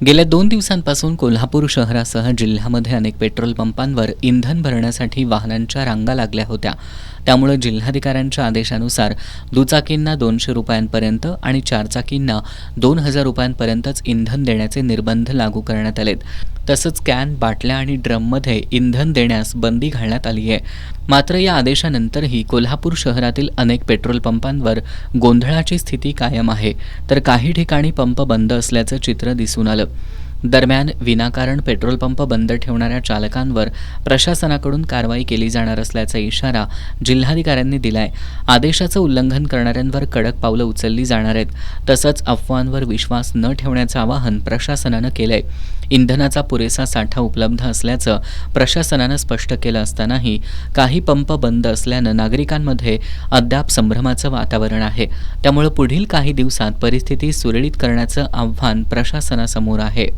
गेल्या 2 दिवसांपासून कोल्हापूर शहरासह जिल्ह्यामध्ये अनेक पेट्रोल पंपांवर इंधन भरण्यासाठी वाहनांच्या रांगा लागल्या होत्या. त्यामुळे जिल्हाधिकाऱ्यांच्या आदेशानुसार दुचाकींना 200 रुपयांपर्यंत आणि चारचाकींना 2000 रुपयांपर्यंतच इंधन देण्याचे निर्बंध लागू करण्यात आलेत. तसंच कॅन, बाटल्या आणि ड्रममध्ये इंधन देण्यास बंदी घालण्यात आली आहे. मात्र या आदेशानंतरही कोल्हापूर शहरातील अनेक पेट्रोल पंपांवर गोंधळाची स्थिती कायम आहे, तर काही ठिकाणी पंप बंद असल्याचं चित्र दिसून आलं. दरम्यान विनाकारण पेट्रोल पंप बंद ठेवणाऱ्या चालकांवर प्रशासनाकडून कारवाई केली जाणार असल्याचा इशारा जिल्हाधिकाऱ्यांनी दिलाय. आदेशाचं उल्लंघन करणाऱ्यांवर कडक पावलं उचलली जाणार आहेत. तसंच अफवांवर विश्वास न ठेवण्याचं आवाहन प्रशासनानं केलंय. इंधनाचा पुरेसा साठा उपलब्ध असल्याचं प्रशासनानं स्पष्ट केलं असतानाही काही पंप बंद असल्यानं नागरिकांमध्ये अद्याप संभ्रमाचं वातावरण आहे. त्यामुळे पुढील काही दिवसात परिस्थिती सुरळीत करण्याचं आव्हान प्रशासनासमोर आहे.